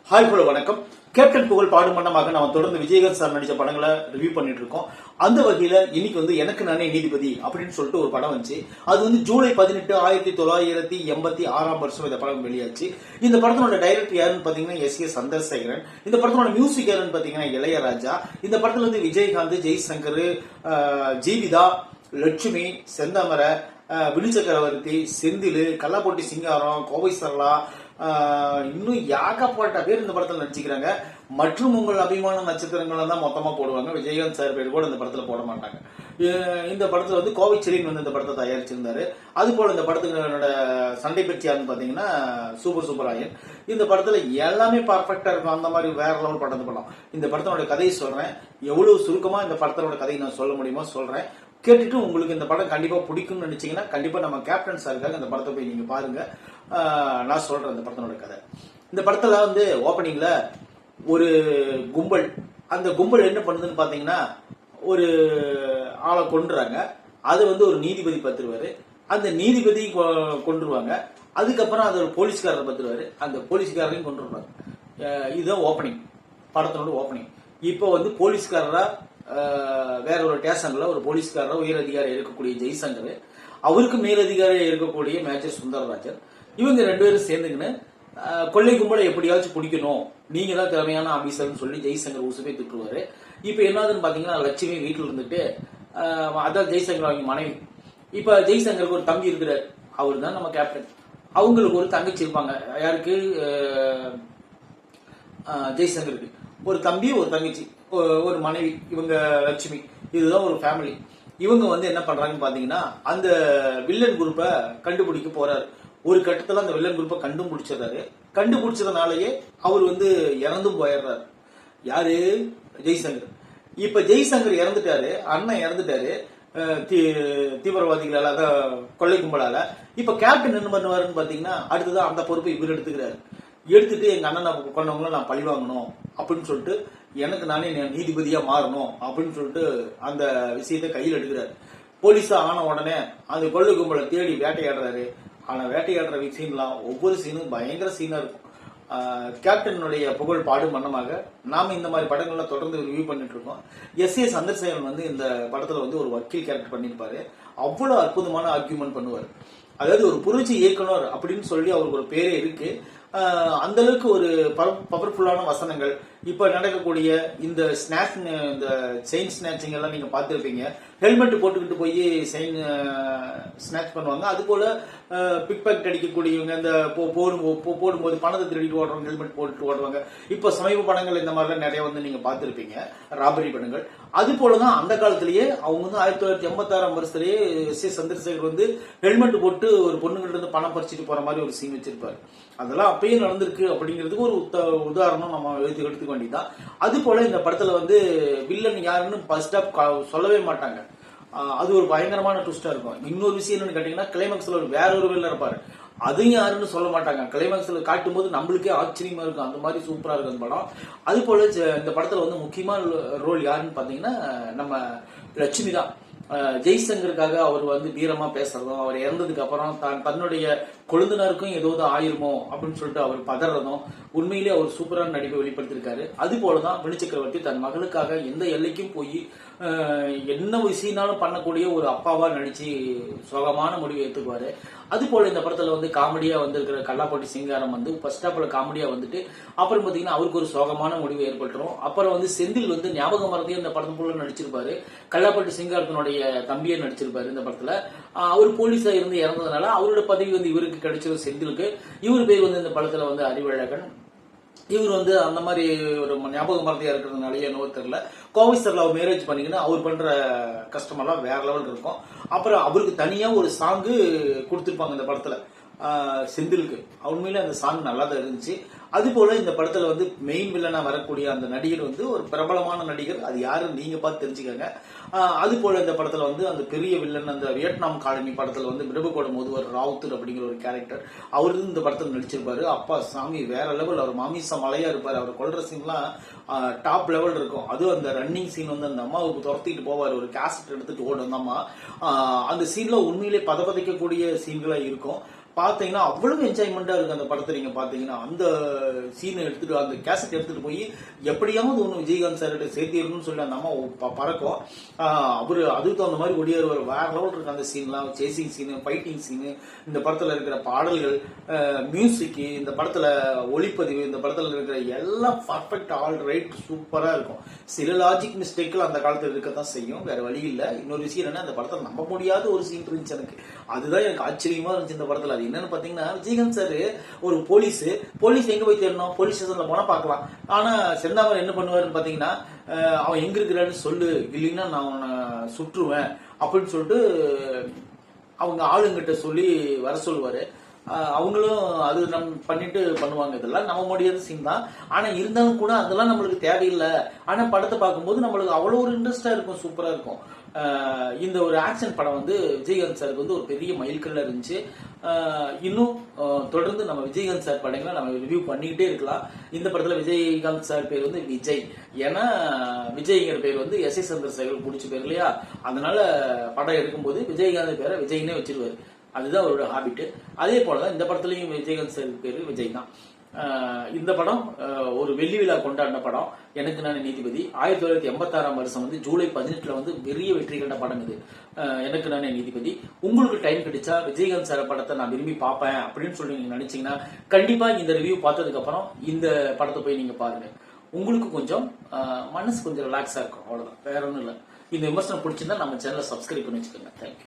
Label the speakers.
Speaker 1: Hi hello வணக்கம். Captain புகழ் பாடும் மன்னமாக நம்ம தொடர்ந்து விஜயகாந்த் சார் நடிச்ச படங்களை ரிவ்யூ பண்ணிட்டு இருக்கோம். அந்த வகையில இன்னைக்கு எனக்கு நானே நீதிபதி அப்படின்னு சொல்லிட்டு ஒரு படம் வந்துச்சு. அது ஜூலை 18, 1986 இந்த படம் வெளியாச்சு. இந்த படத்தோட டைரக்டர் யாருன்னு பாத்தீங்கன்னா எஸ் சந்திரசேகரன். இந்த படத்தோட மியூசிக் யாருன்னு பாத்தீங்கன்னா இளையராஜா. இந்த படத்துல விஜயகாந்த், ஜெய்சங்கர், ஜீவிதா, லட்சுமி, செந்தாமரை, வினுசக்கரவர்த்தி, செந்தில், கல்லாப்பொட்டி சிங்காரம், கோவை சரளா, இன்னும் ஏகப்பட்ட பேர் இந்த படத்துல நடிச்சுக்கிறாங்க. மற்றும் உங்கள் அபிமான நட்சத்திரங்கள் தான் மொத்தமா போடுவாங்க. விஜயகாந்த் சார் பேர் கூட இந்த படத்துல போட மாட்டாங்க. இந்த படத்துல கோவை செலின் இந்த படத்தை தயாரிச்சிருந்தாரு. அது போல இந்த படத்துக்கு சண்டை பற்றியான்னு பாத்தீங்கன்னா சூப்பராயன். இந்த படத்துல எல்லாமே பர்ஃபெக்டா இருக்கும். அந்த மாதிரி வேற லெவல் படம் படம். இந்த படத்தோட கதையை சொல்றேன். எவ்வளவு சுருக்கமா இந்த படத்தோட கதையை நான் சொல்ல முடியுமோ சொல்றேன். கேட்டுட்டு உங்களுக்கு இந்த படம் கண்டிப்பா பிடிக்கும்னு நினைச்சீங்கன்னா கண்டிப்பா நம்ம கேப்டன் சாருக்காக இந்த படத்தை போய் நீங்க பாருங்க. நான் சொல்றேன் இந்த படத்தோட கதை. இந்த படத்துல ஓபனிங்ல ஒரு கும்பல், அந்த கும்பல் என்ன பண்ணுதுன்னு பாத்தீங்கன்னா ஒரு ஆளை கொண்டுறாங்க. அது ஒரு நீதிபதி பத்துருவாரு. அந்த நீதிபதி கொண்டுருவாங்க. அதுக்கப்புறம் அது ஒரு போலீஸ்காரர் பத்துருவாரு. அந்த போலீஸ்காரரையும் கொண்டுருவாங்க. இதுதான் ஓபனிங், படத்தோட ஓபனிங். இப்போ போலீஸ்காரரா வேற ஒரு ஸ்டேஷன்ல ஒரு போலீஸ்காரர் உயர் அதிகாரி இருக்கக்கூடிய ஜெய்சங்கர், அவருக்கு மேலதிகாரி இருக்கக்கூடிய மேஜர் சுந்தரராஜன், இவங்க ரெண்டு பேரும் சேர்ந்துக்கின்னு கொள்ளை கும்பலை எப்படியாச்சும் பிடிக்கணும், நீங்க தான் திறமையான ஆபீசர்னு சொல்லி ஜெய்சங்கர் ஊசுமே திட்டுருவாரு. இப்ப என்னதுன்னு பாத்தீங்கன்னா லட்சுமி வீட்டுல இருந்துட்டு, அதான் ஜெய்சங்கர் அவங்க மனைவி. இப்ப ஜெய்சங்கருக்கு ஒரு தம்பி இருக்கிறார், அவரு தான் நம்ம கேப்டன். அவங்களுக்கு ஒரு தங்கச்சி இருப்பாங்க. யாருக்கு? ஜெய்சங்கருக்கு ஒரு தம்பி, ஒரு தங்கச்சி, ஒரு மனைவி, இவங்க லட்சுமி. இதுதான் ஒரு ஃபேமிலி. இவங்க என்ன பண்றாங்கன்னு பாத்தீங்கன்னா அந்த வில்லன் குரூப்பை கண்டுபிடிக்க போறாரு. ஒரு கட்டத்துல அந்த வில்லன் குரூப்பை கண்டுபிடிச்சிடறாரு. கண்டுபிடிச்சதுனாலயே அவர் இறந்தும் போயிடுறாரு. யாரு? ஜெய்சங்கர். இப்ப ஜெய்சங்கர் இறந்துட்டாரு, அண்ணன் இறந்துட்டாரு தீவிரவாதிகளால, அதான் கொள்ளை கும்பலால. இப்ப கேப்டன் என்ன பண்ணுவாருன்னு பாத்தீங்கன்னா அடுத்ததான் அந்த பொறுப்பை இவர் எடுத்துக்கிறாரு. எடுத்துட்டு எங்க அண்ணனை கொண்டவங்கள நான் பழி வாங்கணும் அப்படின்னு சொல்லிட்டு, எனக்கு நானே நீதிபதியா மாறணும் அப்படின்னு சொல்லிட்டு அந்த விஷயத்தை கையில் எடுக்கிறாரு. போலீஸா ஆன உடனே அந்த கொள்ளை கும்பலை தேடி வேட்டையாடுறாரு. ஆனா வேட்டையாடுற சீன்லாம் ஒவ்வொரு சீனும் பயங்கர சீனா இருக்கும். கேப்டனுடைய புகழ் பாடும் மன்னமாக நாம இந்த மாதிரி படங்கள்லாம் தொடர்ந்து ரிவ்யூ பண்ணிட்டு இருக்கோம். எஸ் சந்திரசேகரன் இந்த படத்துல ஒரு வக்கீல் கேரக்டர் பண்ணிருப்பாரு. அவ்வளவு அற்புதமான ஆர்கியூமெண்ட் பண்ணுவார். அதாவது ஒரு புரட்சி இயக்குனர் அப்படின்னு சொல்லி அவருக்கு ஒரு பேரே இருக்கு. அந்த அளவுக்கு ஒரு பவர்ஃபுல்லான வசனங்கள். இப்ப நடக்கக்கூடிய இந்த செயின் ஸ்நாச்சிங் எல்லாம் நீங்க பாத்துருப்பீங்க. ஹெல்மெட் போட்டுக்கிட்டு போய் செயின் ஸ்நாச் பண்ணுவாங்க. அது போல பிக் பாக்கெட் அடிக்கக்கூடியவங்க, இந்த போடும்போது பணத்தை திருடிட்டு ஓடுறவங்க ஹெல்மெட் போட்டுட்டு ஓடுவாங்க. இப்ப சமீப படங்கள் இந்த மாதிரிலாம் நிறைய நீங்க பாத்துருப்பீங்க, ராபரி படங்கள். அது போலதான் அந்த காலத்திலேயே அவங்க 1986 வருஷத்திலேயே எஸ் சந்திரசேகர் ஹெல்மெட் போட்டு ஒரு பொண்ணுகிட்ட இருந்து பணம் பறிச்சுட்டு போற மாதிரி ஒரு சீன் வச்சிருப்பாரு. அதெல்லாம் அப்பயே நடந்திருக்கு அப்படிங்கிறதுக்கு ஒரு உதாரணம் நம்ம எடுத்துக்க வேண்டியதான். அது போல இந்த படத்துல வில்லன் யாருன்னு ஃபர்ஸ்ட் ஆஃப் சொல்லவே மாட்டாங்க. அது ஒரு பயங்கரமான ட்விஸ்டா இருக்கும். இன்னொரு விஷயம் என்னன்னு கேட்டீங்கன்னா கிளைமாக்ஸ்ல வேற ஒரு வில்லன் இருப்பாரு. அதையும் யாருன்னு சொல்ல மாட்டாங்க. கிளைமாக்ஸ்ல காட்டும் போது நம்மளுக்கே ஆச்சரியமா இருக்கும். அந்த மாதிரி சூப்பரா இருக்கும் அந்த படம். அது போல இந்த படத்துல முக்கியமான ரோல் யாருன்னு பாத்தீங்கன்னா நம்ம லட்சுமி தான். ஜெய்சங்கருக்காக அவர் வீரமா பேசுறதும், அவர் இறந்ததுக்கு அப்புறம் தன்னுடைய கொழுந்தனருக்கும் ஏதோ ஆயிருமோ அப்படின்னு சொல்லிட்டு அவர் பதறதும், உண்மையிலேயே அவர் சூப்பரான நடிப்பை வெளிப்படுத்திருக்காரு. அது போலதான் வினுசக்கரவர்த்தி தன் மகளுக்காக எந்த எல்லைக்கும் போய் என்ன விஷயம்னாலும் பண்ணக்கூடிய ஒரு அப்பாவா நடிச்சு சோகமான முடிவை ஏத்துக்குவாரு. அது போல இந்த படத்துல காமெடியா வந்திருக்கிற கல்லாப்பொட்டி சிங்காரம் ஃபர்ஸ்ட் ஹாப்ல காமெடியா வந்துட்டு, அப்புறம் பாத்தீங்கன்னா அவருக்கு ஒரு சோகமான முடிவு ஏற்பட்டுரும். அப்புறம் செந்தில் ஞாபகம் மறந்தே இந்த படத்து போல நடிச்சிருப்பாரு. கல்லாப்பொட்டி சிங்காரத்தினுடைய தம்பியை நடிச்சிருப்பாரு இந்த படத்துல. அவர் போலீஸா இருந்து இறந்ததுனால அவரோட பதவி இவருக்கு கிடைச்சது செந்திலுக்கு. இவர் பேர் இந்த படத்துல அறிவழகன். இவர் அந்த மாதிரி ஒரு ஞாபக மறதியா இருக்கிறதுனாலயே என்னவோ தெரியல, கோவை சரளா மேரேஜ் பண்ணிக்கின்னு அவர் பண்ற கஷ்டமெல்லாம் வேற லெவல் இருக்கும். அப்புறம் அவருக்கு தனியா ஒரு சாங்கு கொடுத்திருப்பாங்க இந்த படத்துல செந்திலுக்கு. உண்மையிலே அந்த சாங் நல்லா தான் இருந்துச்சு. அது போல இந்த படத்துல மெயின் வில்லனா வரக்கூடிய அந்த நடிகர் ஒரு பிரபலமான நடிகர். அது யாருன்னு நீங்க பார்த்து தெரிஞ்சுக்கங்க. அது போல இந்த படத்துல அந்த பெரிய வில்லன், அந்த வியட்நாம் காலனி படத்துல பிரபுகோட முதல்வர் ராவுத்தர் அப்படிங்கிற ஒரு கேரக்டர், அவரு இந்த படத்துல நடிச்சிருப்பாரு. அப்பா சாமி வேற லெவல். அவர் மாமிசா மலையா இருப்பாரு. அவர் கொல்ற சீன்லாம் டாப் லெவல் இருக்கும். அதுவும் அந்த ரன்னிங் சீன் அந்த அம்மாவுக்கு துரத்திட்டு போவார், ஒரு கேசட் எடுத்துட்டு ஓடும் அந்த அம்மா. அந்த சீன்ல உண்மையிலே பதப்பதைக்கக்கூடிய சீன்களா இருக்கும். பாத்தீங்கன்னா அவ்வளவு என்ஜாய்மெண்டா இருக்கு அந்த படத்தை. நீங்க பாத்தீங்கன்னா அந்த சீனை எடுத்துட்டு அந்த கேசட் எடுத்துட்டு போய் எப்படியாவது ஒண்ணு விஜயகாந்த் சார் சேர்த்திடணும்னு சொல்லி அந்த அம்மா பறக்கும். அவரு அதுக்கு தகுந்த மாதிரி ஒடியாரு வேற லெவல் இருக்கு அந்த சீன்லாம். சேசிங் சீனு, ஃபைட்டிங் சீனு, இந்த படத்துல இருக்கிற பாடல்கள், மியூசிக், இந்த படத்துல ஒளிப்பதிவு, இந்த படத்துல இருக்கிற எல்லாம் பர்ஃபெக்ட், ஆல் ரைட், சூப்பரா இருக்கும். சில லாஜிக் மிஸ்டேக்கள் அந்த காலத்துல இருக்கத்தான் செய்யும், வேற வழி இல்ல. இன்னொரு விஷயம் என்ன, அந்த படத்தை நம்ப முடியாத ஒரு சீன் இருந்துச்சு எனக்கு. அதுதான் எனக்கு ஆச்சரியமா இருந்துச்சு இந்த படத்துல. அது என்னன்னு பாத்தீங்கன்னா, விஜயகாந்த் சார் ஒரு போலீஸ் எங்க போய் தேடணும், போலீஸ் ஸ்டேஷன்ல போனா பாக்கலாம். ஆனா செந்தாமரை என்ன பண்ணுவாருன்னு பாத்தீங்கன்னா, அவன் எங்க இருக்கிறான்னு சொல்லு, இல்லைன்னா நான் அவனை சுற்றுவேன் அப்படின்னு சொல்லிட்டு அவங்க ஆளுங்கிட்ட சொல்லி வர சொல்லுவாரு. அவங்களும் அது பண்ணிட்டு பண்ணுவாங்க. இதெல்லாம் நம்ம முடியாத சீன் தான். ஆனா இருந்தாலும் கூட அதெல்லாம் நம்மளுக்கு தேவையில்லை. ஆனா படத்தை பார்க்கும்போது நம்மளுக்கு அவ்வளவு ஒரு இன்ட்ரெஸ்டா இருக்கும், சூப்பரா இருக்கும். இந்த ஒரு ஆக்ஷன் படம் வந்து விஜயகாந்த் சாருக்கு வந்து ஒரு பெரிய மைல்கல்ல இருந்துச்சு. இன்னும் தொடர்ந்து நம்ம விஜயகாந்த் சார் படங்களை நம்ம ரிவ்யூ பண்ணிக்கிட்டே இருக்கலாம். இந்த படத்துல விஜயகாந்த் சார் பேர் வந்து விஜய், ஏன்னா விஜய்ங்கிற பேர் வந்து எஸ் ஏ சந்திரசேகர் பிடிச்ச பேர் இல்லையா, அதனால படம் எடுக்கும்போது விஜயகாந்த் பேரை விஜய்னே வச்சிருவாரு. அதுதான் அவரோட ஹாபிட். அதே போலதான் இந்த படத்துலயும் விஜயகாந்த் சார் பேரு விஜய் தான். இந்த படம் ஒரு வெள்ளி விழா கொண்டாடின படம். எனக்கு நான் நீதிபதி 1986 வருஷம் வந்து ஜூலை 18 வந்து பெரிய வெற்றி கண்ட படம் இது. எனக்கு நானே நீதிபதி. உங்களுக்கு டைம் கிடைச்சா விஜயகாந்த் சார் படத்தை நான் விரும்பி பார்ப்பேன் அப்படின்னு சொல்லி நீங்க நினைச்சீங்கன்னா கண்டிப்பா இந்த ரிவ்யூ பார்த்ததுக்கு அப்புறம் இந்த படத்தை போய் நீங்க பாருங்க. உங்களுக்கு கொஞ்சம் மனசு கொஞ்சம் ரிலாக்ஸா இருக்கும், அவ்வளவுதான், வேற ஒன்றும் இல்லை. இந்த விமர்சனம் பிடிச்சிருந்தா நம்ம சேனலை சப்ஸ்கிரைப் பண்ணி வச்சுக்கோங்க. தேங்க்யூ.